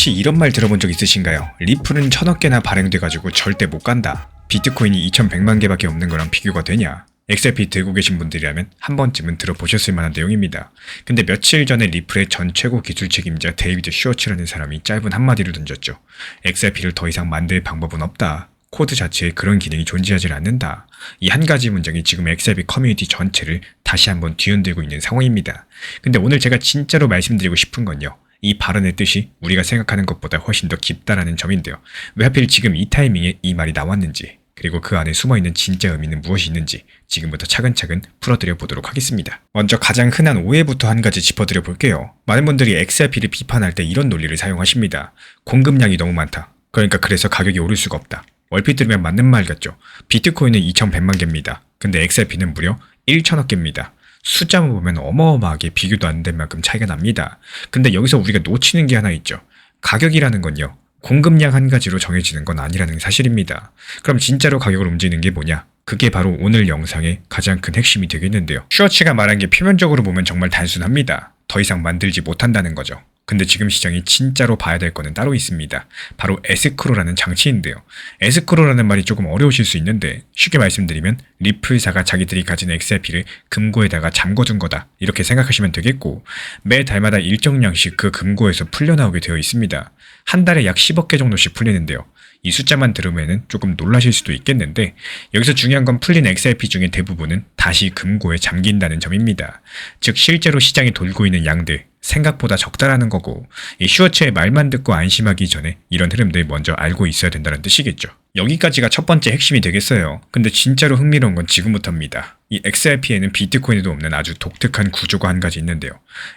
혹시 이런 말 들어본 적 있으신가요? 리플은 1000억 개나 발행돼가지고 절대 못 간다. 비트코인이 2100만 개밖에 없는 거랑 비교가 되냐? XRP 들고 계신 분들이라면 한 번쯤은 들어보셨을 만한 내용입니다. 근데 며칠 전에 리플의 전 최고 기술 책임자 데이비드 슈워츠라는 사람이 짧은 한마디를 던졌죠. XRP를 더 이상 만들 방법은 없다. 코드 자체에 그런 기능이 존재하지 않는다. 이 한 가지 문장이 지금 XRP 커뮤니티 전체를 다시 한번 뒤흔들고 있는 상황입니다. 근데 오늘 제가 진짜로 말씀드리고 싶은 건요. 이 발언의 뜻이 우리가 생각하는 것보다 훨씬 더 깊다라는 점인데요. 왜 하필 지금 이 타이밍에 이 말이 나왔는지, 그리고 그 안에 숨어있는 진짜 의미는 무엇이 있는지 지금부터 차근차근 풀어드려 보도록 하겠습니다. 먼저 가장 흔한 오해부터 한 가지 짚어드려 볼게요. 많은 분들이 XRP를 비판할 때 이런 논리를 사용하십니다. 공급량이 너무 많다. 그러니까 그래서 가격이 오를 수가 없다. 얼핏 들으면 맞는 말 같죠. 비트코인은 2100만 개입니다. 근데 XRP는 무려 1000억 개입니다. 숫자만 보면 어마어마하게 비교도 안 될 만큼 차이가 납니다. 근데 여기서 우리가 놓치는 게 하나 있죠. 가격이라는 건요. 공급량 한 가지로 정해지는 건 아니라는 사실입니다. 그럼 진짜로 가격을 움직이는 게 뭐냐? 그게 바로 오늘 영상의 가장 큰 핵심이 되겠는데요. 슈워츠가 말한 게 표면적으로 보면 정말 단순합니다. 더 이상 만들지 못한다는 거죠. 근데 지금 시장이 진짜로 봐야 될 거는 따로 있습니다. 바로 에스크로라는 장치인데요. 에스크로라는 말이 조금 어려우실 수 있는데 쉽게 말씀드리면 리플사가 자기들이 가진 XRP를 금고에다가 잠궈둔 거다 이렇게 생각하시면 되겠고, 매 달마다 일정량씩 그 금고에서 풀려나오게 되어 있습니다. 한 달에 약 10억 개 정도씩 풀리는데요. 이 숫자만 들으면 조금 놀라실 수도 있겠는데 여기서 중요한 건 풀린 XRP 중에 대부분은 다시 금고에 잠긴다는 점입니다. 즉 실제로 시장이 돌고 있는 양들 생각보다 적다라는 거고, 이 슈워츠의 말만 듣고 안심하기 전에 이런 흐름들 먼저 알고 있어야 된다는 뜻이겠죠. 여기까지가 첫 번째 핵심이 되겠어요. 근데 진짜로 흥미로운 건 지금부터입니다. 이 XRP에는 비트코인에도 없는 아주 독특한 구조가 한 가지 있는데요.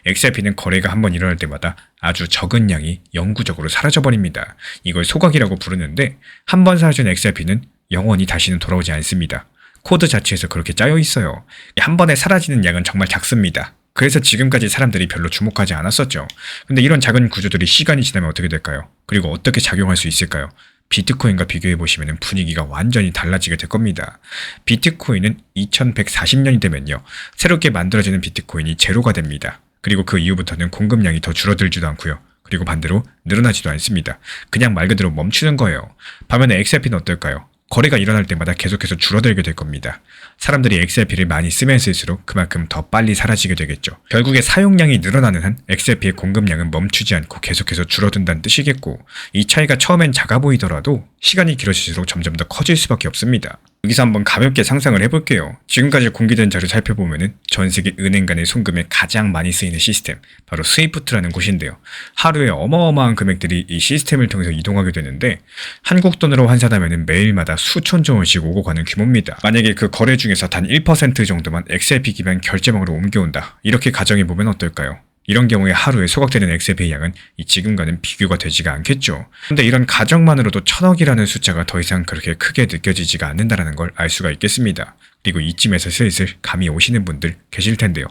XRP는 거래가 한번 일어날 때마다 아주 적은 양이 영구적으로 사라져버립니다. 이걸 소각이라고 부르는데 한번 사라진 XRP는 영원히 다시는 돌아오지 않습니다. 코드 자체에서 그렇게 짜여 있어요. 한 번에 사라지는 양은 정말 작습니다. 그래서 지금까지 사람들이 별로 주목하지 않았었죠. 근데 이런 작은 구조들이 시간이 지나면 어떻게 될까요? 그리고 어떻게 작용할 수 있을까요? 비트코인과 비교해보시면 분위기가 완전히 달라지게 될 겁니다. 비트코인은 2140년이 되면요. 새롭게 만들어지는 비트코인이 제로가 됩니다. 그리고 그 이후부터는 공급량이 더 줄어들지도 않고요. 그리고 반대로 늘어나지도 않습니다. 그냥 말 그대로 멈추는 거예요. 반면에 XRP는 어떨까요? 거래가 일어날 때마다 계속해서 줄어들게 될 겁니다. 사람들이 XRP를 많이 쓰면 쓸수록 그만큼 더 빨리 사라지게 되겠죠. 결국에 사용량이 늘어나는 한 XRP의 공급량은 멈추지 않고 계속해서 줄어든다는 뜻이겠고, 이 차이가 처음엔 작아 보이더라도 시간이 길어질수록 점점 더 커질 수밖에 없습니다. 여기서 한번 가볍게 상상을 해볼게요. 지금까지 공개된 자료 살펴보면은 전 세계 은행 간의 송금에 가장 많이 쓰이는 시스템, 바로 스위프트라는 곳인데요. 하루에 어마어마한 금액들이 이 시스템을 통해서 이동하게 되는데 한국 돈으로 환산하면은 매일마다 수천조 원씩 오고 가는 규모입니다. 만약에 그 거래 중에서 단 1% 정도만 XRP 기반 결제망으로 옮겨온다. 이렇게 가정해보면 어떨까요? 이런 경우에 하루에 소각되는 XRP의 양은 지금과는 비교가 되지가 않겠죠. 근데 이런 가정만으로도 1000억이라는 숫자가 더 이상 그렇게 크게 느껴지지가 않는다는 걸 알 수가 있겠습니다. 그리고 이쯤에서 슬슬 감이 오시는 분들 계실 텐데요.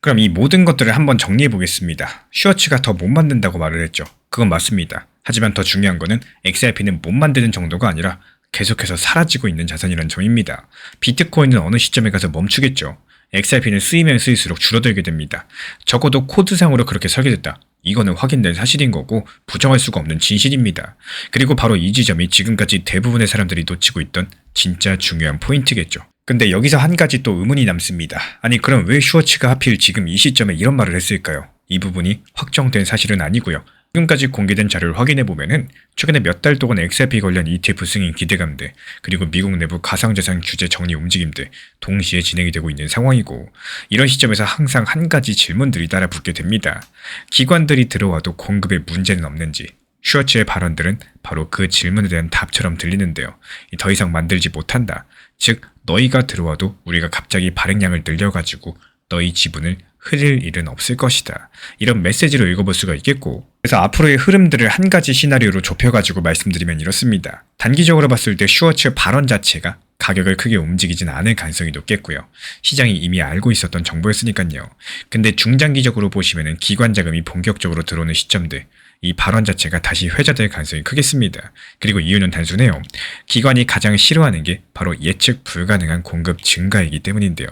그럼 이 모든 것들을 한번 정리해 보겠습니다. 슈워츠가 더 못 만든다고 말을 했죠. 그건 맞습니다. 하지만 더 중요한 거는 XRP는 못 만드는 정도가 아니라 계속해서 사라지고 있는 자산이라는 점입니다. 비트코인은 어느 시점에 가서 멈추겠죠. XRP는 쓰이면 쓰일수록 줄어들게 됩니다. 적어도 코드상으로 그렇게 설계됐다. 이거는 확인된 사실인 거고 부정할 수가 없는 진실입니다. 그리고 바로 이 지점이 지금까지 대부분의 사람들이 놓치고 있던 진짜 중요한 포인트겠죠. 근데 여기서 한 가지 또 의문이 남습니다. 아니 그럼 왜 슈워츠가 하필 지금 이 시점에 이런 말을 했을까요? 이 부분이 확정된 사실은 아니고요. 지금까지 공개된 자료를 확인해보면은 최근에 몇 달 동안 XRP 관련 ETF 승인 기대감들, 그리고 미국 내부 가상자산 규제 정리 움직임들 동시에 진행이 되고 있는 상황이고, 이런 시점에서 항상 한 가지 질문들이 따라붙게 됩니다. 기관들이 들어와도 공급에 문제는 없는지. 슈워츠의 발언들은 바로 그 질문에 대한 답처럼 들리는데요. 더 이상 만들지 못한다. 즉 너희가 들어와도 우리가 갑자기 발행량을 늘려가지고 너희 지분을 흐릴 일은 없을 것이다. 이런 메시지로 읽어볼 수가 있겠고, 그래서 앞으로의 흐름들을 한 가지 시나리오로 좁혀가지고 말씀드리면 이렇습니다. 단기적으로 봤을 때 슈워츠의 발언 자체가 가격을 크게 움직이진 않을 가능성이 높겠고요. 시장이 이미 알고 있었던 정보였으니까요. 근데 중장기적으로 보시면은 기관 자금이 본격적으로 들어오는 시점들, 이 발언 자체가 다시 회자될 가능성이 크겠습니다. 그리고 이유는 단순해요. 기관이 가장 싫어하는 게 바로 예측 불가능한 공급 증가이기 때문인데요.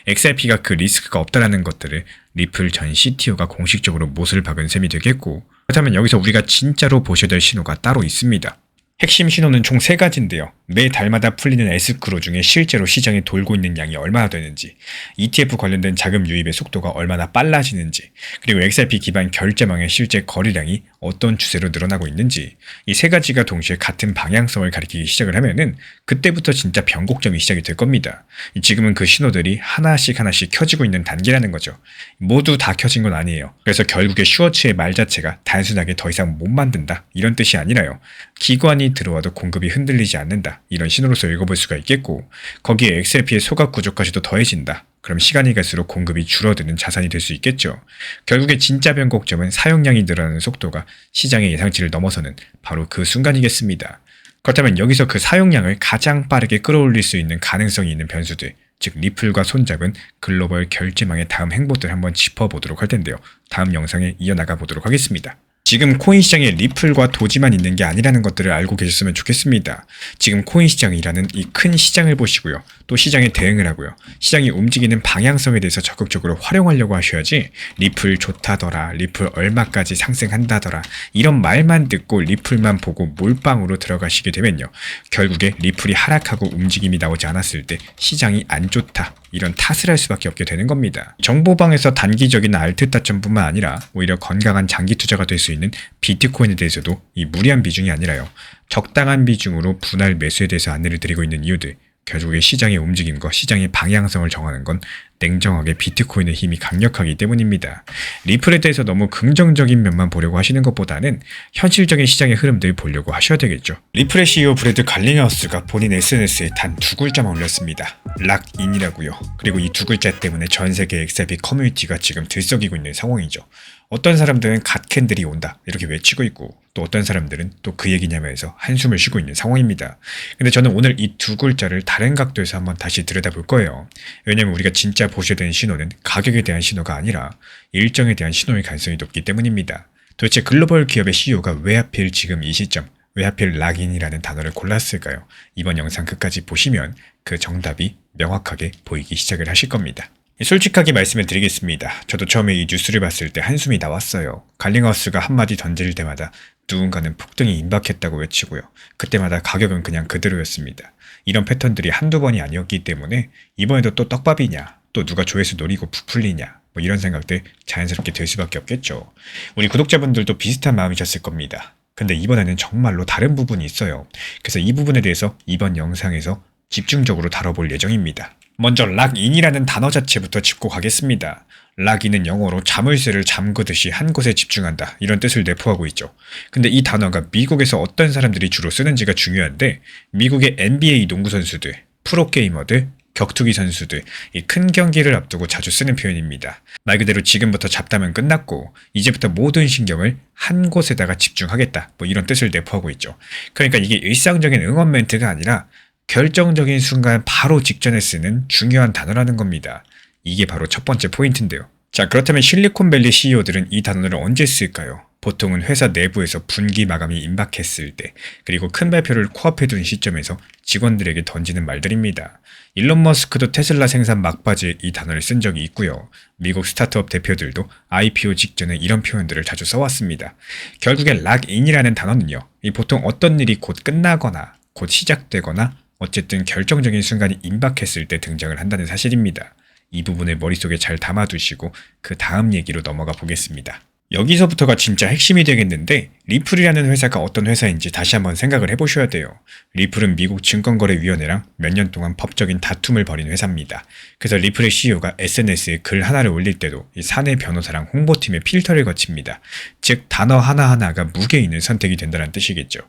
XRP가 그 리스크가 없다라는 것들을 리플 전 CTO가 공식적으로 못을 박은 셈이 되겠고, 그렇다면 여기서 우리가 진짜로 보셔야 될 신호가 따로 있습니다. 핵심 신호는 총 3가지인데요. 매 달마다 풀리는 에스크로 중에 실제로 시장에 돌고 있는 양이 얼마나 되는지, ETF 관련된 자금 유입의 속도가 얼마나 빨라지는지, 그리고 XRP 기반 결제망의 실제 거래량이 어떤 추세로 늘어나고 있는지, 이 3가지가 동시에 같은 방향성을 가리키기 시작을 하면은 그때부터 진짜 변곡점이 시작이 될 겁니다. 지금은 그 신호들이 하나씩 켜지고 있는 단계라는 거죠. 모두 다 켜진 건 아니에요. 그래서 결국에 슈워츠의 말 자체가 단순하게 더 이상 못 만든다 이런 뜻이 아니라요. 기관이 들어와도 공급이 흔들리지 않는다 이런 신호로서 읽어볼 수가 있겠고, 거기에 XRP의 소각 구조까지도 더해진다. 그럼 시간이 갈수록 공급이 줄어드는 자산이 될 수 있겠죠. 결국에 진짜 변곡점은 사용량이 늘어나는 속도가 시장의 예상치를 넘어서는 바로 그 순간이겠습니다. 그렇다면 여기서 그 사용량을 가장 빠르게 끌어올릴 수 있는 가능성이 있는 변수들, 즉 리플과 손잡은 글로벌 결제망의 다음 행보들 한번 짚어보도록 할 텐데요. 다음 영상에 이어나가 보도록 하겠습니다. 지금 코인 시장에 리플과 도지만 있는 게 아니라는 것들을 알고 계셨으면 좋겠습니다. 지금 코인 시장이라는 이 큰 시장을 보시고요. 또 시장에 대응을 하고요. 시장이 움직이는 방향성에 대해서 적극적으로 활용하려고 하셔야지 리플 좋다더라, 리플 얼마까지 상승한다더라 이런 말만 듣고 리플만 보고 몰빵으로 들어가시게 되면요. 결국에 리플이 하락하고 움직임이 나오지 않았을 때 시장이 안 좋다 이런 탓을 할 수밖에 없게 되는 겁니다. 정보방에서 단기적인 알트 타점뿐만 아니라 오히려 건강한 장기 투자가 될 수 있는 비트코인에 대해서도 이 무리한 비중이 아니라요. 적당한 비중으로 분할 매수에 대해서 안내를 드리고 있는 이유들, 결국에 시장의 움직임과 시장의 방향성을 정하는 건 냉정하게 비트코인의 힘이 강력하기 때문입니다. 리플에 대해서 너무 긍정적인 면만 보려고 하시는 것보다는 현실적인 시장의 흐름들 보려고 하셔야 되겠죠. 리플의 CEO 브래드 갈링하우스가 본인 SNS에 단 2글자만 올렸습니다. 락인이라고요. 그리고 이 2글자 때문에 전 세계 XRP 커뮤니티가 지금 들썩이고 있는 상황이죠. 어떤 사람들은 갓캔들이 온다 이렇게 외치고 있고, 또 어떤 사람들은 또 그 얘기냐면서 한숨을 쉬고 있는 상황입니다. 근데 저는 오늘 이 2글자를 다른 각도에서 한번 다시 들여다볼 거예요. 왜냐면 우리가 진짜 보셔야 되는 신호는 가격에 대한 신호가 아니라 일정에 대한 신호일 가능성이 높기 때문입니다. 도대체 글로벌 기업의 CEO가 왜 하필 지금 이 시점, 왜 하필 락인이라는 단어를 골랐을까요? 이번 영상 끝까지 보시면 그 정답이 명확하게 보이기 시작을 하실 겁니다. 솔직하게 말씀을 드리겠습니다. 저도 처음에 이 뉴스를 봤을 때 한숨이 나왔어요. 갈링하우스가 한마디 던질 때마다 누군가는 폭등이 임박했다고 외치고요. 그때마다 가격은 그냥 그대로였습니다. 이런 패턴들이 한두 번이 아니었기 때문에 이번에도 또 떡밥이냐, 또 누가 조회수 노리고 부풀리냐, 뭐 이런 생각들 자연스럽게 될 수밖에 없겠죠. 우리 구독자분들도 비슷한 마음이셨을 겁니다. 근데 이번에는 정말로 다른 부분이 있어요. 그래서 이 부분에 대해서 이번 영상에서 집중적으로 다뤄볼 예정입니다. 먼저 락인이라는 단어 자체부터 짚고 가겠습니다. 락인은 영어로 자물쇠를 잠그듯이 한 곳에 집중한다 이런 뜻을 내포하고 있죠. 근데 이 단어가 미국에서 어떤 사람들이 주로 쓰는지가 중요한데, 미국의 NBA 농구 선수들, 프로게이머들, 격투기 선수들, 이 큰 경기를 앞두고 자주 쓰는 표현입니다. 말 그대로 지금부터 잡담은 끝났고 이제부터 모든 신경을 한 곳에다가 집중하겠다 뭐 이런 뜻을 내포하고 있죠. 그러니까 이게 일상적인 응원 멘트가 아니라 결정적인 순간 바로 직전에 쓰는 중요한 단어라는 겁니다. 이게 바로 첫 번째 포인트인데요. 자, 그렇다면 실리콘밸리 CEO들은 이 단어를 언제 쓸까요? 보통은 회사 내부에서 분기 마감이 임박했을 때, 그리고 큰 발표를 코앞에 둔 시점에서 직원들에게 던지는 말들입니다. 일론 머스크도 테슬라 생산 막바지에 이 단어를 쓴 적이 있고요. 미국 스타트업 대표들도 IPO 직전에 이런 표현들을 자주 써왔습니다. 결국에 락인이라는 단어는요, 이 보통 어떤 일이 곧 끝나거나 곧 시작되거나 어쨌든 결정적인 순간이 임박했을 때 등장을 한다는 사실입니다. 이 부분을 머릿속에 잘 담아두시고 그 다음 얘기로 넘어가 보겠습니다. 여기서부터가 진짜 핵심이 되겠는데, 리플이라는 회사가 어떤 회사인지 다시 한번 생각을 해보셔야 돼요. 리플은 미국 증권거래위원회랑 몇 년 동안 법적인 다툼을 벌인 회사입니다. 그래서 리플의 CEO가 SNS에 글 하나를 올릴 때도 이 사내 변호사랑 홍보팀의 필터를 거칩니다. 즉 단어 하나하나가 무게 있는 선택이 된다는 뜻이겠죠.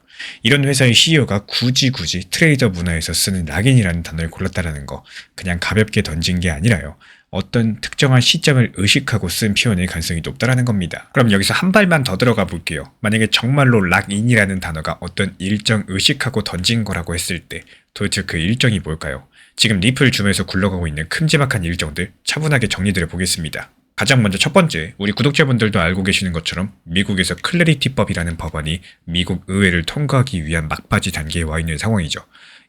이런 회사의 CEO가 굳이 트레이더 문화에서 쓰는 락인이라는 단어를 골랐다는 거, 그냥 가볍게 던진 게 아니라요. 어떤 특정한 시점을 의식하고 쓴 표현일 가능성이 높다라는 겁니다. 그럼 여기서 한 발만 더 들어가 볼게요. 만약에 정말로 락인이라는 단어가 어떤 일정 의식하고 던진 거라고 했을 때 도대체 그 일정이 뭘까요? 지금 리플 줌에서 굴러가고 있는 큼지막한 일정들 차분하게 정리드려 보겠습니다. 가장 먼저 첫 번째, 우리 구독자분들도 알고 계시는 것처럼 미국에서 클래리티법이라는 법안이 미국 의회를 통과하기 위한 막바지 단계에 와 있는 상황이죠.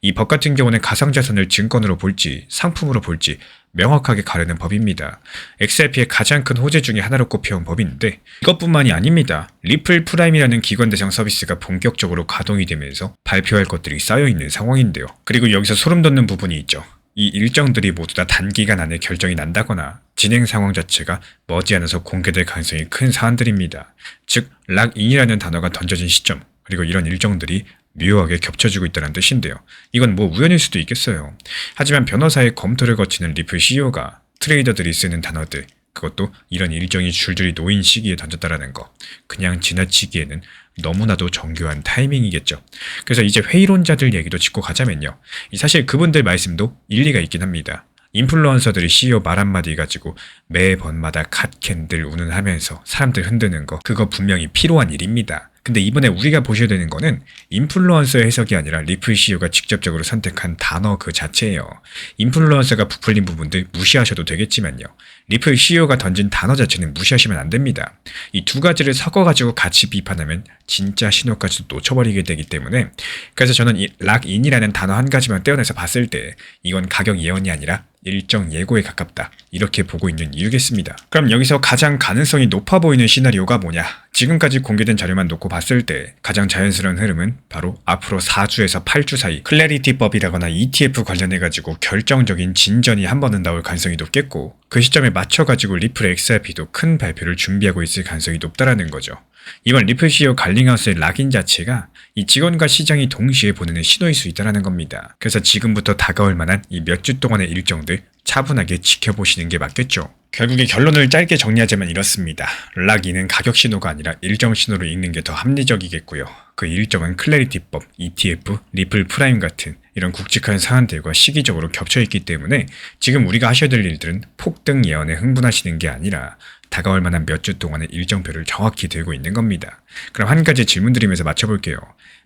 이 법 같은 경우는 가상자산을 증권으로 볼지 상품으로 볼지 명확하게 가르는 법입니다. XRP의 가장 큰 호재 중에 하나로 꼽혀온 법인데 이것뿐만이 아닙니다. 리플 프라임이라는 기관 대상 서비스가 본격적으로 가동이 되면서 발표할 것들이 쌓여있는 상황인데요. 그리고 여기서 소름 돋는 부분이 있죠. 이 일정들이 모두 다 단기간 안에 결정이 난다거나 진행 상황 자체가 머지않아서 공개될 가능성이 큰 사안들입니다. 즉, 락인이라는 단어가 던져진 시점, 그리고 이런 일정들이 묘하게 겹쳐지고 있다는 뜻인데요. 이건 뭐 우연일 수도 있겠어요. 하지만 변호사의 검토를 거치는 리플 CEO가 트레이더들이 쓰는 단어들, 그것도 이런 일정이 줄줄이 놓인 시기에 던졌다라는 거, 그냥 지나치기에는 너무나도 정교한 타이밍이겠죠. 그래서 이제 회의론자들 얘기도 짚고 가자면요. 사실 그분들 말씀도 일리가 있긴 합니다. 인플루언서들이 CEO 말 한마디 가지고 매번마다 갓캔들 운운하면서 사람들 흔드는 거, 그거 분명히 필요한 일입니다. 근데 이번에 우리가 보셔야 되는 거는 인플루언서의 해석이 아니라 리플 CEO가 직접적으로 선택한 단어 그 자체예요. 인플루언서가 부풀린 부분들 무시하셔도 되겠지만요. 리플 CEO가 던진 단어 자체는 무시하시면 안 됩니다. 이 두 가지를 섞어가지고 같이 비판하면 진짜 신호까지도 놓쳐버리게 되기 때문에, 그래서 저는 이 락인이라는 단어 한 가지만 떼어내서 봤을 때 이건 가격 예언이 아니라 일정 예고에 가깝다, 이렇게 보고 있는 이유겠습니다. 그럼 여기서 가장 가능성이 높아 보이는 시나리오가 뭐냐? 지금까지 공개된 자료만 놓고 봤을 때 가장 자연스러운 흐름은 바로 앞으로 4주에서 8주 사이 클래리티법이라거나 ETF 관련해가지고 결정적인 진전이 한 번은 나올 가능성이 높겠고, 그 시점에 맞춰가지고 리플 XRP도 큰 발표를 준비하고 있을 가능성이 높다라는 거죠. 이번 리플 CEO 갈링하우스의 락인 자체가 이 직원과 시장이 동시에 보내는 신호일 수 있다는 겁니다. 그래서 지금부터 다가올 만한 이 몇 주 동안의 일정들 차분하게 지켜보시는 게 맞겠죠. 결국에 결론을 짧게 정리하자면 이렇습니다. 락인은 가격 신호가 아니라 일정 신호로 읽는 게 더 합리적이겠고요. 그 일정은 클래리티법, ETF, 리플 프라임 같은 이런 굵직한 사안들과 시기적으로 겹쳐있기 때문에 지금 우리가 하셔야 될 일들은 폭등 예언에 흥분하시는 게 아니라 다가올 만한 몇 주 동안의 일정표를 정확히 들고 있는 겁니다. 그럼 한 가지 질문 드리면서 맞춰볼게요.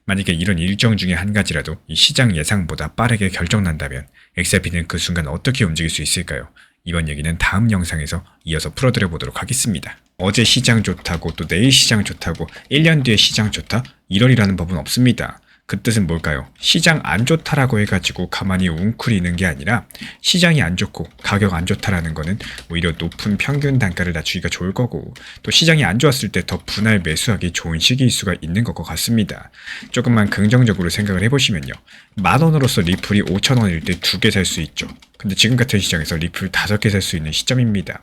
만약에 이런 일정 중에 한 가지라도 이 시장 예상보다 빠르게 결정난다면 XRP는 그 순간 어떻게 움직일 수 있을까요? 이번 얘기는 다음 영상에서 이어서 풀어드려 보도록 하겠습니다. 어제 시장 좋다고 또 내일 시장 좋다고 1년 뒤에 시장 좋다? 1월이라는 법은 없습니다. 그 뜻은 뭘까요? 시장 안 좋다라고 해가지고 가만히 웅크리는 게 아니라 시장이 안 좋고 가격 안 좋다라는 거는 오히려 높은 평균 단가를 낮추기가 좋을 거고, 또 시장이 안 좋았을 때 더 분할 매수하기 좋은 시기일 수가 있는 것 같습니다. 조금만 긍정적으로 생각을 해보시면요. 10,000원으로서 리플이 5,000원일 때 2개 살 수 있죠. 근데 지금 같은 시장에서 리플 5개 살 수 있는 시점입니다.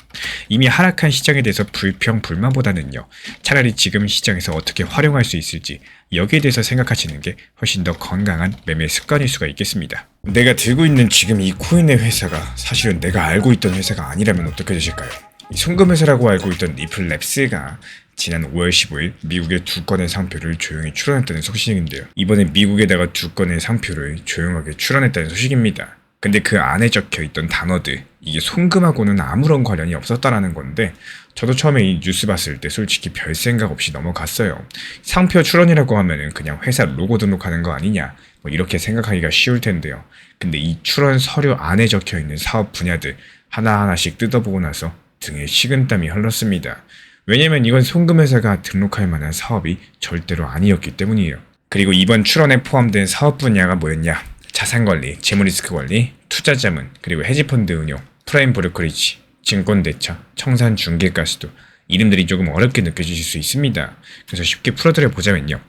이미 하락한 시장에 대해서 불평불만보다는요, 차라리 지금 시장에서 어떻게 활용할 수 있을지 여기에 대해서 생각하시는 게 훨씬 더 건강한 매매 습관일 수가 있겠습니다. 내가 들고 있는 지금 이 코인의 회사가 사실은 내가 알고 있던 회사가 아니라면 어떻게 되실까요? 이 송금회사라고 알고 있던 리플랩스가 지난 5월 15일 미국의 2건의 상표를 조용히 출원했다는 소식인데요. 이번에 미국에다가 2건의 상표를 조용하게 출원했다는 소식입니다. 근데 그 안에 적혀있던 단어들, 이게 송금하고는 아무런 관련이 없었다라는 건데, 저도 처음에 이 뉴스 봤을 때 솔직히 별 생각 없이 넘어갔어요. 상표 출원이라고 하면은 그냥 회사 로고 등록하는 거 아니냐, 뭐 이렇게 생각하기가 쉬울 텐데요. 근데 이 출원 서류 안에 적혀있는 사업 분야들 하나하나씩 뜯어보고 나서 등에 식은땀이 흘렀습니다. 왜냐면 이건 송금회사가 등록할 만한 사업이 절대로 아니었기 때문이에요. 그리고 이번 출원에 포함된 사업 분야가 뭐였냐? 자산관리, 재무리스크 관리, 투자자문, 그리고 헤지펀드 운용, 프라임 브로커리지, 증권대처, 청산중개까지도 이름들이 조금 어렵게 느껴지실 수 있습니다. 그래서 쉽게 풀어드려 보자면요.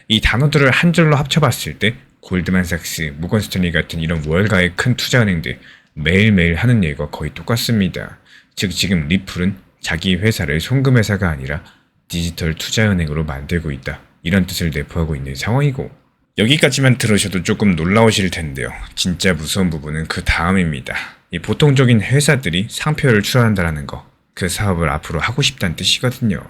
이 단어들을 한 줄로 합쳐봤을 때 골드만삭스, 모건스탠리 같은 이런 월가의 큰 투자은행들 매일매일 하는 일과 거의 똑같습니다. 즉 지금 리플은 자기 회사를 송금회사가 아니라 디지털 투자은행으로 만들고 있다, 이런 뜻을 내포하고 있는 상황이고, 여기까지만 들으셔도 조금 놀라우실 텐데요. 진짜 무서운 부분은 그 다음입니다. 이 보통적인 회사들이 상표를 출원한다는 거, 그 사업을 앞으로 하고 싶다는 뜻이거든요.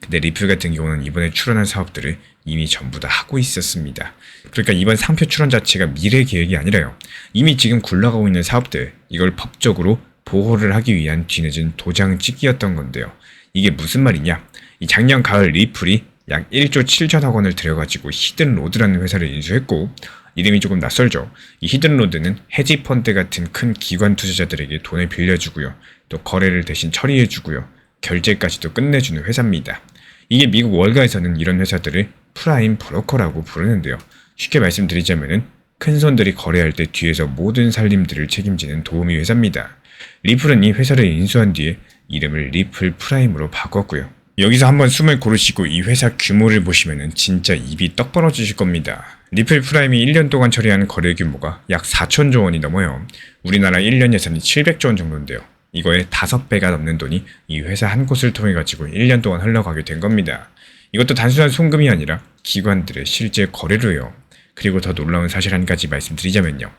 근데 리플 같은 경우는 이번에 출원한 사업들을 이미 전부 다 하고 있었습니다. 그러니까 이번 상표 출원 자체가 미래 계획이 아니라요. 이미 지금 굴러가고 있는 사업들, 이걸 법적으로 보호를 하기 위한 뒤늦은 도장 찍기였던 건데요. 이게 무슨 말이냐? 이 작년 가을 리플이 약 1조 7천억 원을 들여가지고 히든로드라는 회사를 인수했고, 이름이 조금 낯설죠. 이 히든로드는 헤지펀드 같은 큰 기관 투자자들에게 돈을 빌려주고요, 또 거래를 대신 처리해주고요, 결제까지도 끝내주는 회사입니다. 이게 미국 월가에서는 이런 회사들을 프라임 브로커라고 부르는데요. 쉽게 말씀드리자면은 큰 손들이 거래할 때 뒤에서 모든 살림들을 책임지는 도우미 회사입니다. 리플은 이 회사를 인수한 뒤에 이름을 리플 프라임으로 바꿨고요. 여기서 한번 숨을 고르시고 이 회사 규모를 보시면은 진짜 입이 떡 벌어지실 겁니다. 리플 프라임이 1년 동안 처리한 거래 규모가 약 4천조 원이 넘어요. 우리나라 1년 예산이 700조 원 정도인데요. 이거의 5배가 넘는 돈이 이 회사 한 곳을 통해 가지고 1년 동안 흘러가게 된 겁니다. 이것도 단순한 송금이 아니라 기관들의 실제 거래로요. 그리고 더 놀라운 사실 한 가지 말씀드리자면요.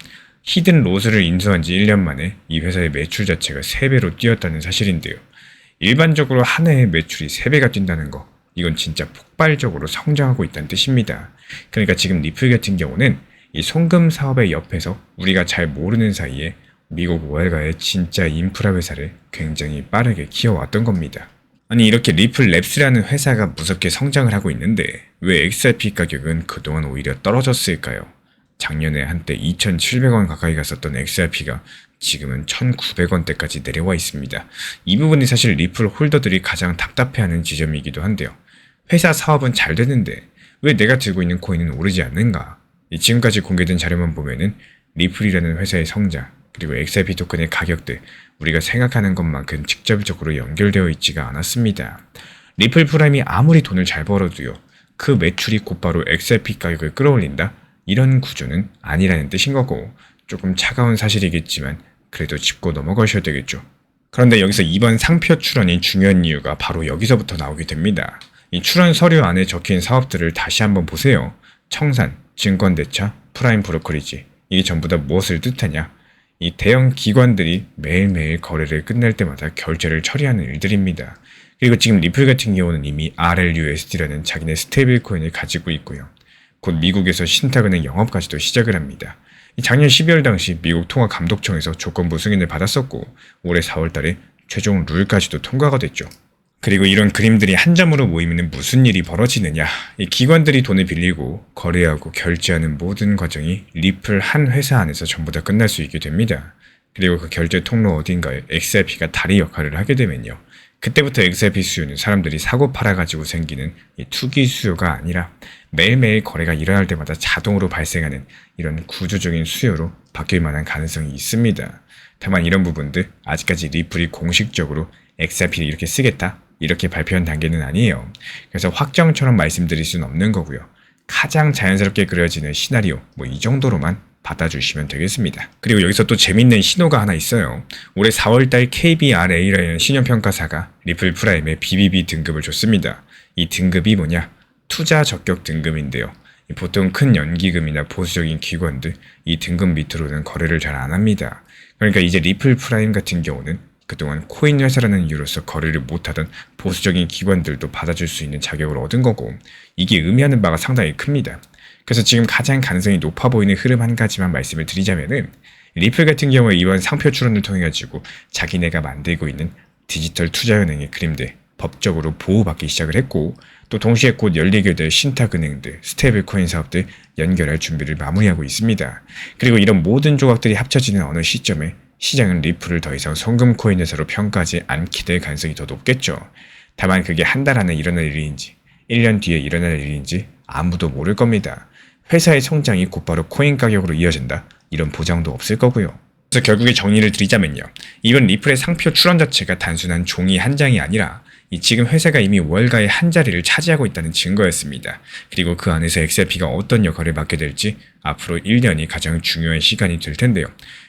히든 로즈를 인수한 지 1년 만에 이 회사의 매출 자체가 3배로 뛰었다는 사실인데요. 일반적으로 한 해의 매출이 3배가 뛴다는 거, 이건 진짜 폭발적으로 성장하고 있다는 뜻입니다. 그러니까 지금 리플 같은 경우는 이 송금 사업의 옆에서 우리가 잘 모르는 사이에 미국 월가의 진짜 인프라 회사를 굉장히 빠르게 키워왔던 겁니다. 아니 이렇게 리플 랩스라는 회사가 무섭게 성장을 하고 있는데 왜 XRP 가격은 그동안 오히려 떨어졌을까요? 작년에 한때 2,700원 가까이 갔었던 XRP가 지금은 1,900원대까지 내려와 있습니다. 이 부분이 사실 리플 홀더들이 가장 답답해하는 지점이기도 한데요. 회사 사업은 잘 되는데 왜 내가 들고 있는 코인은 오르지 않는가? 지금까지 공개된 자료만 보면은 리플이라는 회사의 성장, 그리고 XRP 토큰의 가격들, 우리가 생각하는 것만큼 직접적으로 연결되어 있지가 않았습니다. 리플 프라임이 아무리 돈을 잘 벌어도요, 그 매출이 곧바로 XRP 가격을 끌어올린다? 이런 구조는 아니라는 뜻인 거고, 조금 차가운 사실이겠지만 그래도 짚고 넘어가셔야 되겠죠. 그런데 여기서 이번 상표 출원이 중요한 이유가 바로 여기서부터 나오게 됩니다. 이 출원 서류 안에 적힌 사업들을 다시 한번 보세요. 청산, 증권대차, 프라임 브로커리지, 이게 전부 다 무엇을 뜻하냐? 이 대형 기관들이 매일매일 거래를 끝낼 때마다 결제를 처리하는 일들입니다. 그리고 지금 리플 같은 경우는 이미 RLUSD라는 자기네 스테이블 코인을 가지고 있고요. 곧 미국에서 신탁은행 영업까지도 시작을 합니다. 작년 12월 당시 미국 통화감독청에서 조건부 승인을 받았었고 올해 4월 달에 최종 룰까지도 통과가 됐죠. 그리고 이런 그림들이 한 점으로 모이면 무슨 일이 벌어지느냐. 이 기관들이 돈을 빌리고 거래하고 결제하는 모든 과정이 리플 한 회사 안에서 전부 다 끝날 수 있게 됩니다. 그리고 그 결제 통로 어딘가에 XRP가 다리 역할을 하게 되면요. 그때부터 XRP 수요는 사람들이 사고 팔아가지고 생기는 이 투기 수요가 아니라 매일매일 거래가 일어날 때마다 자동으로 발생하는 이런 구조적인 수요로 바뀔 만한 가능성이 있습니다. 다만 이런 부분들 아직까지 리플이 공식적으로 XRP를 이렇게 쓰겠다 이렇게 발표한 단계는 아니에요. 그래서 확정처럼 말씀드릴 수는 없는 거고요. 가장 자연스럽게 그려지는 시나리오 이 정도로만 받아주시면 되겠습니다. 그리고 여기서 또 재밌는 신호가 하나 있어요. 올해 4월달 KBRA라는 신용평가사가 리플 프라임에 BBB 등급을 줬습니다. 이 등급이 뭐냐? 투자 적격 등급인데요. 보통 큰 연기금이나 보수적인 기관들 이 등급 밑으로는 거래를 잘 안 합니다. 그러니까 이제 리플 프라임 같은 경우는 그동안 코인 회사라는 이유로서 거래를 못하던 보수적인 기관들도 받아줄 수 있는 자격을 얻은 거고 이게 의미하는 바가 상당히 큽니다. 그래서 지금 가장 가능성이 높아 보이는 흐름 한 가지만 말씀을 드리자면은 리플 같은 경우에 이번 상표 출원을 통해 가지고 자기네가 만들고 있는 디지털 투자은행의 그림들 법적으로 보호받기 시작을 했고 또 동시에 곧 열리게 될 신탁은행들, 스테이블 코인 사업들 연결할 준비를 마무리하고 있습니다. 그리고 이런 모든 조각들이 합쳐지는 어느 시점에 시장은 리플을 더 이상 송금 코인 회사로 평가하지 않게 될 가능성이 더 높겠죠. 다만 그게 한 달 안에 일어날 일인지 1년 뒤에 일어날 일인지 아무도 모를 겁니다. 회사의 성장이 곧바로 코인 가격으로 이어진다? 이런 보장도 없을 거고요. 그래서 결국에 정리를 드리자면요. 이번 리플의 상표 출원 자체가 단순한 종이 한 장이 아니라 지금 회사가 이미 월가의 한 자리를 차지하고 있다는 증거였습니다. 그리고 그 안에서 XRP가 어떤 역할을 맡게 될지 앞으로 1년이 가장 중요한 시간이 될 텐데요.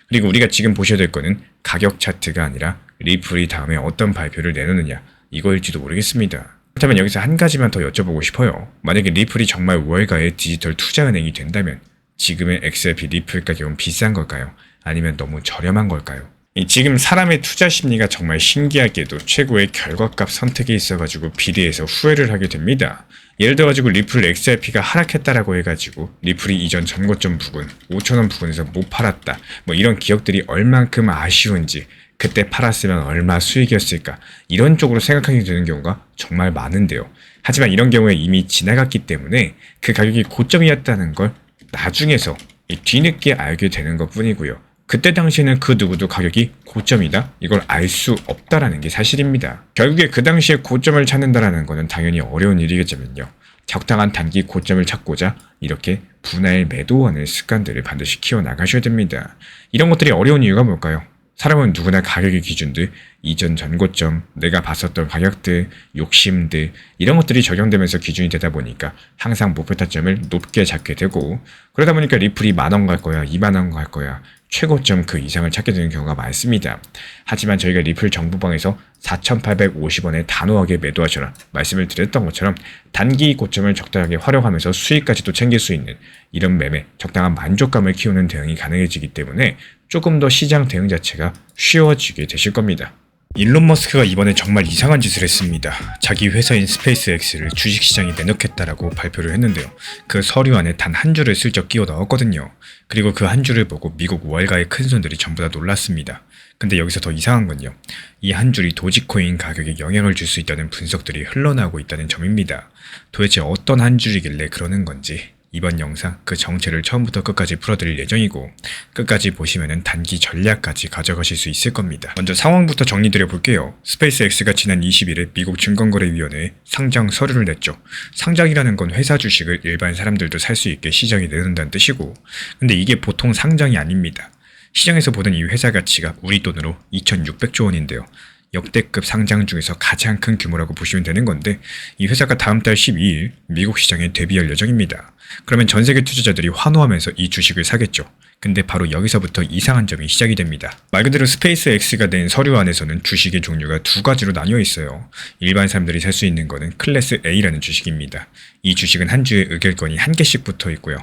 그리고 우리가 지금 보셔야 될 거는 가격 차트가 아니라 리플이 다음에 어떤 발표를 내놓느냐 이거일지도 모르겠습니다. 그렇다면 여기서 한 가지만 더 여쭤보고 싶어요. 만약에 리플이 정말 월가의 디지털 투자은행이 된다면 지금의 XRP 리플 가격은 비싼 걸까요? 아니면 너무 저렴한 걸까요? 지금 사람의 투자 심리가 정말 신기하게도 최고의 결과값 선택이 있어가지고 비례해서 후회를 하게 됩니다. 예를 들어가지고 리플 XRP가 하락했다라고 해가지고 리플이 이전 전고점 부근 5,000원 부근에서 못 팔았다 이런 기억들이 얼만큼 아쉬운지 그때 팔았으면 얼마 수익이었을까 이런 쪽으로 생각하게 되는 경우가 정말 많은데요. 하지만 이런 경우에 이미 지나갔기 때문에 그 가격이 고점이었다는 걸 나중에서 뒤늦게 알게 되는 것 뿐이고요. 그때 당시에는 그 누구도 가격이 고점이다? 이걸 알 수 없다라는 게 사실입니다. 결국에 그 당시에 고점을 찾는다라는 거는 당연히 어려운 일이겠지만요. 적당한 단기 고점을 찾고자 이렇게 분할 매도하는 습관들을 반드시 키워나가셔야 됩니다. 이런 것들이 어려운 이유가 뭘까요? 사람은 누구나 가격의 기준들, 이전 전고점, 내가 봤었던 가격들, 욕심들 이런 것들이 적용되면서 기준이 되다 보니까 항상 목표 타점을 높게 잡게 되고, 그러다 보니까 리플이 10,000원 갈 거야, 20,000원 갈 거야, 최고점 그 이상을 찾게 되는 경우가 많습니다. 하지만 저희가 리플 정보방에서 4,850원에 단호하게 매도하셔라 말씀을 드렸던 것처럼 단기 고점을 적당하게 활용하면서 수익까지도 챙길 수 있는 이런 매매, 적당한 만족감을 키우는 대응이 가능해지기 때문에 조금 더 시장 대응 자체가 쉬워지게 되실 겁니다. 일론 머스크가 이번에 정말 이상한 짓을 했습니다. 자기 회사인 스페이스X를 주식시장에 내놓겠다라고 발표를 했는데요. 그 서류 안에 단 한 줄을 슬쩍 끼워 넣었거든요. 그리고 그 한 줄을 보고 미국 월가의 큰손들이 전부 다 놀랐습니다. 근데 여기서 더 이상한 건요. 이 한 줄이 도지코인 가격에 영향을 줄 수 있다는 분석들이 흘러나오고 있다는 점입니다. 도대체 어떤 한 줄이길래 그러는 건지 이번 영상 그 정체를 처음부터 끝까지 풀어드릴 예정이고, 끝까지 보시면은 단기 전략까지 가져가실 수 있을 겁니다. 먼저 상황부터 정리드려 볼게요. 스페이스X가 지난 20일에 미국 증권거래위원회에 상장 서류를 냈죠. 상장이라는 건 회사 주식을 일반 사람들도 살 수 있게 시장에 내놓는다는 뜻이고, 근데 이게 보통 상장이 아닙니다. 시장에서 보던 이 회사 가치가 우리 돈으로 2,600조 원인데요. 역대급 상장 중에서 가장 큰 규모라고 보시면 되는 건데, 이 회사가 다음 달 12일 미국 시장에 데뷔할 예정입니다. 그러면 전 세계 투자자들이 환호하면서 이 주식을 사겠죠. 근데 바로 여기서부터 이상한 점이 시작이 됩니다. 말 그대로 스페이스X가 낸 서류 안에서는 주식의 종류가 두 가지로 나뉘어 있어요. 일반 사람들이 살 수 있는 거는 클래스 A라는 주식입니다. 이 주식은 한 주에 의결권이 한 개씩 붙어 있고요.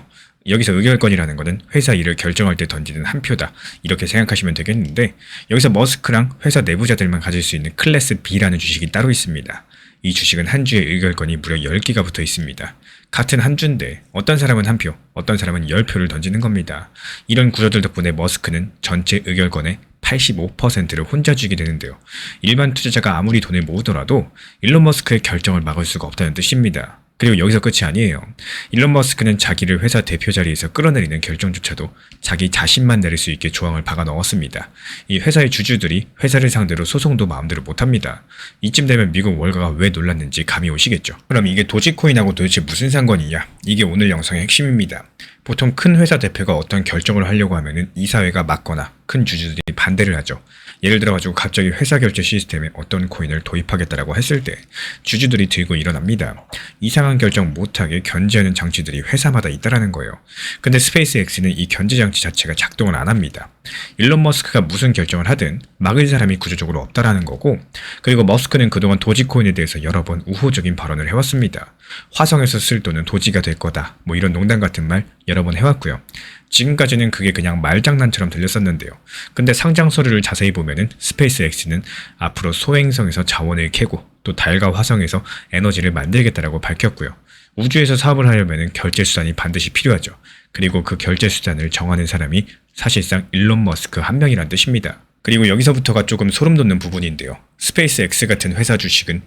여기서 의결권이라는 것은 회사 일을 결정할 때 던지는 한 표다, 이렇게 생각하시면 되겠는데, 여기서 머스크랑 회사 내부자들만 가질 수 있는 클래스 B라는 주식이 따로 있습니다. 이 주식은 한 주에 의결권이 무려 10개가 붙어 있습니다. 같은 한 주인데 어떤 사람은 한 표, 어떤 사람은 10표를 던지는 겁니다. 이런 구조들 덕분에 머스크는 전체 의결권의 85%를 혼자 쥐게 되는데요. 일반 투자자가 아무리 돈을 모으더라도 일론 머스크의 결정을 막을 수가 없다는 뜻입니다. 그리고 여기서 끝이 아니에요. 일론 머스크는 자기를 회사 대표 자리에서 끌어내리는 결정조차도 자기 자신만 내릴 수 있게 조항을 박아 넣었습니다. 이 회사의 주주들이 회사를 상대로 소송도 마음대로 못합니다. 이쯤 되면 미국 월가가 왜 놀랐는지 감이 오시겠죠. 그럼 이게 도지코인하고 도대체 무슨 상관이냐? 이게 오늘 영상의 핵심입니다. 보통 큰 회사 대표가 어떤 결정을 하려고 하면은 이사회가 막거나 큰 주주들이 반대를 하죠. 예를 들어가지고 갑자기 회사 결제 시스템에 어떤 코인을 도입하겠다라고 했을 때 주주들이 들고 일어납니다. 이상한 결정 못하게 견제하는 장치들이 회사마다 있다라는 거예요. 근데 스페이스X는 이 견제 장치 자체가 작동을 안 합니다. 일론 머스크가 무슨 결정을 하든 막을 사람이 구조적으로 없다라는 거고, 그리고 머스크는 그동안 도지코인에 대해서 여러 번 우호적인 발언을 해왔습니다. 화성에서 쓸 돈은 도지가 될 거다, 뭐 이런 농담 같은 말 여러 번 해왔고요. 지금까지는 그게 그냥 말장난처럼 들렸었는데요. 근데 상장 서류를 자세히 보면은 스페이스X는 앞으로 소행성에서 자원을 캐고 또 달과 화성에서 에너지를 만들겠다라고 밝혔고요. 우주에서 사업을 하려면은 결제 수단이 반드시 필요하죠. 그리고 그 결제 수단을 정하는 사람이 사실상 일론 머스크 한 명이란 뜻입니다. 그리고 여기서부터가 조금 소름 돋는 부분인데요. 스페이스X 같은 회사 주식은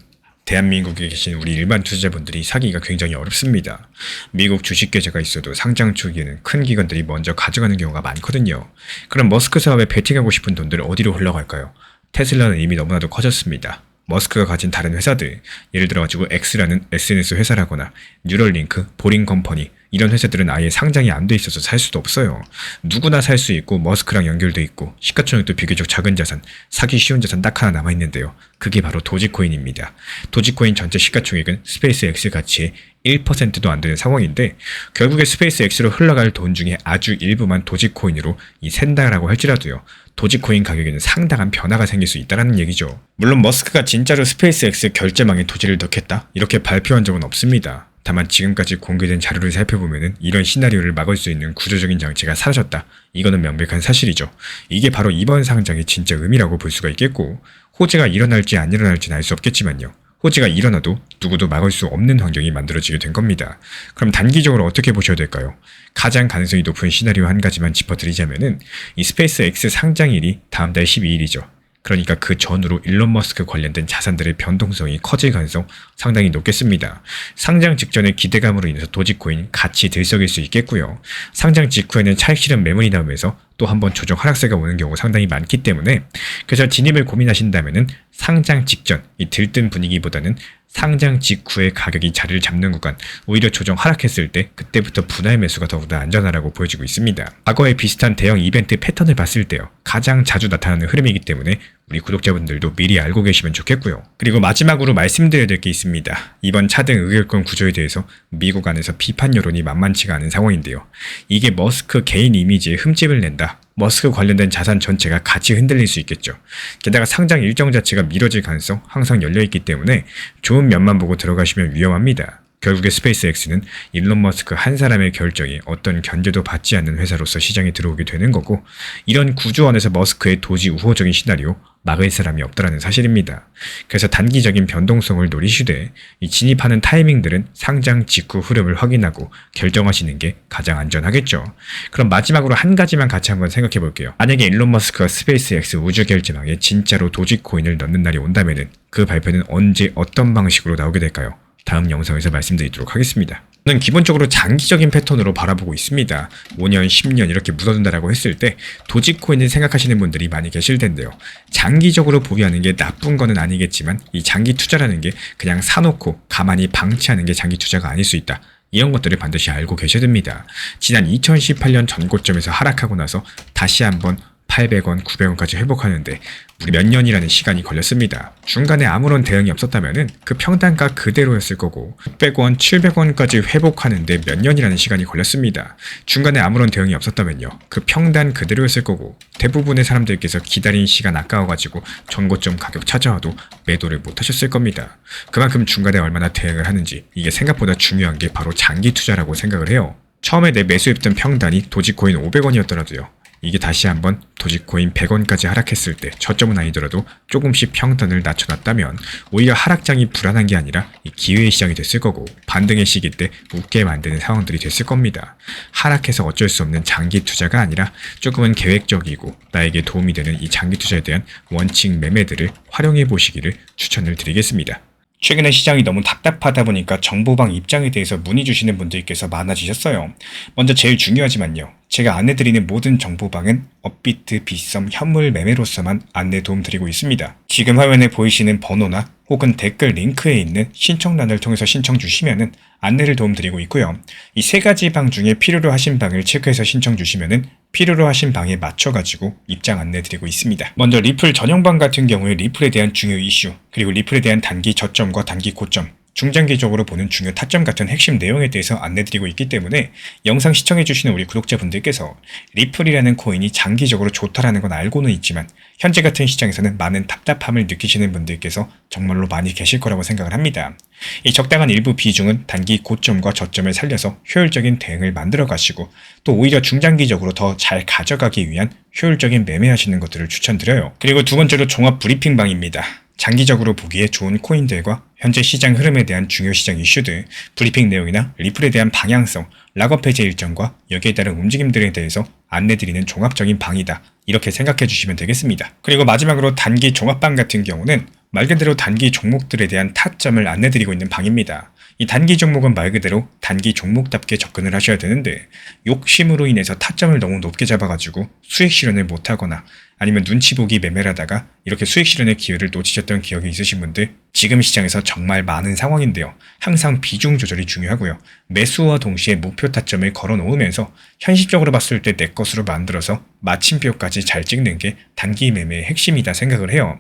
대한민국에 계신 우리 일반 투자자분들이 사기가 굉장히 어렵습니다. 미국 주식 계좌가 있어도 상장 초기에는 큰 기관들이 먼저 가져가는 경우가 많거든요. 그럼 머스크 사업에 베팅하고 싶은 돈들 어디로 흘러갈까요? 테슬라는 이미 너무나도 커졌습니다. 머스크가 가진 다른 회사들, 예를 들어가지고 X라는 SNS 회사라거나 뉴럴링크, 보링컴퍼니, 이런 회사들은 아예 상장이 안 돼 있어서 살 수도 없어요. 누구나 살 수 있고 머스크랑 연결돼 있고 시가총액도 비교적 작은 자산, 사기 쉬운 자산 딱 하나 남아있는데요. 그게 바로 도지코인입니다. 도지코인 전체 시가총액은 스페이스X 가치의 1%도 안 되는 상황인데, 결국에 스페이스X로 흘러갈 돈 중에 아주 일부만 도지코인으로 샌다라고 할지라도요, 도지코인 가격에는 상당한 변화가 생길 수 있다는 얘기죠. 물론 머스크가 진짜로 스페이스X 결제망에 도지를 넣겠다 이렇게 발표한 적은 없습니다. 다만 지금까지 공개된 자료를 살펴보면 이런 시나리오를 막을 수 있는 구조적인 장치가 사라졌다, 이거는 명백한 사실이죠. 이게 바로 이번 상장의 진짜 의미라고 볼 수가 있겠고, 호재가 일어날지 안 일어날지는 알 수 없겠지만요, 호재가 일어나도 누구도 막을 수 없는 환경이 만들어지게 된 겁니다. 그럼 단기적으로 어떻게 보셔야 될까요? 가장 가능성이 높은 시나리오 한 가지만 짚어드리자면은 이 스페이스X 상장일이 다음 달 12일이죠. 그러니까 그 전후로 일론 머스크 관련된 자산들의 변동성이 커질 가능성 상당히 높겠습니다. 상장 직전의 기대감으로 인해서 도지코인 같이 들썩일 수 있겠고요. 상장 직후에는 차익 실현 매물이 나오면서 또 한 번 조정 하락세가 오는 경우가 상당히 많기 때문에, 그래서 진입을 고민하신다면은 상장 직전 이 들뜬 분위기보다는 상장 직후에 가격이 자리를 잡는 구간, 오히려 조정 하락했을 때 그때부터 분할 매수가 더욱더 안전하다고 보여지고 있습니다. 과거에 비슷한 대형 이벤트 패턴을 봤을 때요, 가장 자주 나타나는 흐름이기 때문에 우리 구독자분들도 미리 알고 계시면 좋겠고요. 그리고 마지막으로 말씀드려야 될 게 있습니다. 이번 차등 의결권 구조에 대해서 미국 안에서 비판 여론이 만만치가 않은 상황인데요. 이게 머스크 개인 이미지에 흠집을 낸다, 머스크 관련된 자산 전체가 같이 흔들릴 수 있겠죠. 게다가 상장 일정 자체가 미뤄질 가능성 항상 열려있기 때문에 좋은 면만 보고 들어가시면 위험합니다. 결국에 스페이스X는 일론 머스크 한 사람의 결정이 어떤 견제도 받지 않는 회사로서 시장에 들어오게 되는 거고, 이런 구조 안에서 머스크의 도지 우호적인 시나리오 막을 사람이 없다라는 사실입니다. 그래서 단기적인 변동성을 노리시되 이 진입하는 타이밍들은 상장 직후 흐름을 확인하고 결정하시는 게 가장 안전하겠죠. 그럼 마지막으로 한 가지만 같이 한번 생각해 볼게요. 만약에 일론 머스크가 스페이스X 우주 결제망에 진짜로 도지코인을 넣는 날이 온다면은 그 발표는 언제 어떤 방식으로 나오게 될까요? 다음 영상에서 말씀드리도록 하겠습니다. 저는 기본적으로 장기적인 패턴으로 바라보고 있습니다. 5년, 10년 이렇게 묻어둔다라고 했을 때 도지코인을 생각하시는 분들이 많이 계실 텐데요. 장기적으로 보유하는 게 나쁜 거는 아니겠지만 이 장기 투자라는 게 그냥 사놓고 가만히 방치하는 게 장기 투자가 아닐 수 있다. 이런 것들을 반드시 알고 계셔야 됩니다. 지난 2018년 전고점에서 하락하고 나서 다시 한번 800원, 900원까지 회복하는데 무려 몇 년이라는 시간이 걸렸습니다. 중간에 아무런 대응이 없었다면 그 평단가 그대로였을 거고 600원, 700원까지 회복하는데 몇 년이라는 시간이 걸렸습니다. 중간에 아무런 대응이 없었다면요, 그 평단 그대로였을 거고 대부분의 사람들께서 기다린 시간 아까워가지고 전고점 가격 찾아와도 매도를 못하셨을 겁니다. 그만큼 중간에 얼마나 대응을 하는지, 이게 생각보다 중요한 게 바로 장기 투자라고 생각을 해요. 처음에 내 매수했던 평단이 도지코인 500원이었더라도요, 이게 다시 한번 도지코인 100원까지 하락했을 때 저점은 아니더라도 조금씩 평단을 낮춰놨다면 오히려 하락장이 불안한 게 아니라 기회의 시장이 됐을 거고, 반등의 시기 때 웃게 만드는 상황들이 됐을 겁니다. 하락해서 어쩔 수 없는 장기 투자가 아니라 조금은 계획적이고 나에게 도움이 되는 이 장기 투자에 대한 원칙 매매들을 활용해 보시기를 추천을 드리겠습니다. 최근에 시장이 너무 답답하다 보니까 정보방 입장에 대해서 문의 주시는 분들께서 많아지셨어요. 먼저 제일 중요하지만요, 제가 안내드리는 모든 정보방은 업비트, 빗썸, 현물 매매로서만 안내 도움드리고 있습니다. 지금 화면에 보이시는 번호나 혹은 댓글 링크에 있는 신청란을 통해서 신청 주시면은 안내를 도움드리고 있고요. 이 세 가지 방 중에 필요로 하신 방을 체크해서 신청 주시면은 필요로 하신 방에 맞춰가지고 입장 안내드리고 있습니다. 먼저 리플 전용방 같은 경우에 리플에 대한 중요 이슈, 그리고 리플에 대한 단기 저점과 단기 고점, 중장기적으로 보는 중요 타점 같은 핵심 내용에 대해서 안내드리고 있기 때문에 영상 시청해주시는 우리 구독자분들께서 리플이라는 코인이 장기적으로 좋다라는 건 알고는 있지만 현재 같은 시장에서는 많은 답답함을 느끼시는 분들께서 정말로 많이 계실 거라고 생각을 합니다. 이 적당한 일부 비중은 단기 고점과 저점을 살려서 효율적인 대응을 만들어 가시고 또 오히려 중장기적으로 더 잘 가져가기 위한 효율적인 매매하시는 것들을 추천드려요. 그리고 두 번째로 종합 브리핑방입니다. 장기적으로 보기에 좋은 코인들과 현재 시장 흐름에 대한 중요 시장 이슈들, 브리핑 내용이나 리플에 대한 방향성, 락업 해제 일정과 여기에 따른 움직임들에 대해서 안내드리는 종합적인 방이다, 이렇게 생각해 주시면 되겠습니다. 그리고 마지막으로 단기 종합방 같은 경우는 말 그대로 단기 종목들에 대한 타점을 안내드리고 있는 방입니다. 이 단기 종목은 말 그대로 단기 종목답게 접근을 하셔야 되는데 욕심으로 인해서 타점을 너무 높게 잡아가지고 수익 실현을 못하거나 아니면 눈치 보기 매매를 하다가 이렇게 수익 실현의 기회를 놓치셨던 기억이 있으신 분들 지금 시장에서 정말 많은 상황인데요. 항상 비중 조절이 중요하고요. 매수와 동시에 목표 타점을 걸어 놓으면서 현실적으로 봤을 때 내 것으로 만들어서 마침표까지 잘 찍는 게 단기 매매의 핵심이다 생각을 해요.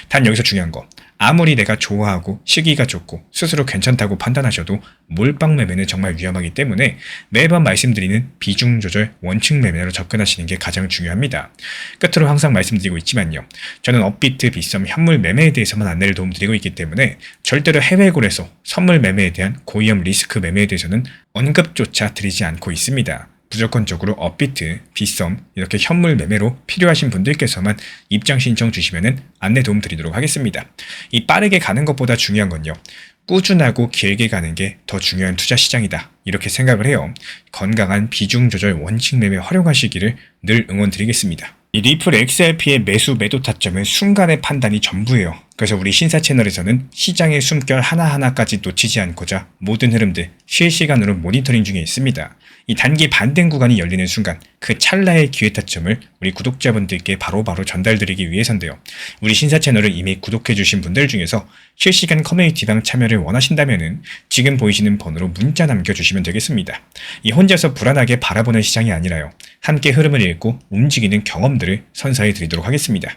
단 여기서 중요한 거, 아무리 내가 좋아하고 시기가 좋고 스스로 괜찮다고 판단하셔도 몰빵 매매는 정말 위험하기 때문에 매번 말씀드리는 비중 조절 원칙 매매로 접근하시는 게 가장 중요합니다. 끝으로 항상 말씀드리고 있지만요, 저는 업비트, 빗썸, 현물 매매에 대해서만 안내를 도움드리고 있기 때문에 절대로 해외골에서 선물 매매에 대한 고위험 리스크 매매에 대해서는 언급조차 드리지 않고 있습니다. 무조건적으로 업비트, 빗썸 이렇게 현물 매매로 필요하신 분들께서만 입장 신청 주시면은 안내 도움 드리도록 하겠습니다. 이 빠르게 가는 것보다 중요한 건요, 꾸준하고 길게 가는 게 더 중요한 투자 시장이다, 이렇게 생각을 해요. 건강한 비중 조절 원칙 매매 활용하시기를 늘 응원드리겠습니다. 이 리플 XRP의 매수 매도 타점은 순간의 판단이 전부예요. 그래서 우리 신사 채널에서는 시장의 숨결 하나하나까지 놓치지 않고자 모든 흐름들 실시간으로 모니터링 중에 있습니다. 이 단기 반등 구간이 열리는 순간 그 찰나의 기회 타점을 우리 구독자분들께 바로바로 전달드리기 위해서인데요. 우리 신사 채널을 이미 구독해주신 분들 중에서 실시간 커뮤니티방 참여를 원하신다면 지금 보이시는 번호로 문자 남겨주시면 되겠습니다. 이 혼자서 불안하게 바라보는 시장이 아니라요. 함께 흐름을 읽고 움직이는 경험들을 선사해 드리도록 하겠습니다.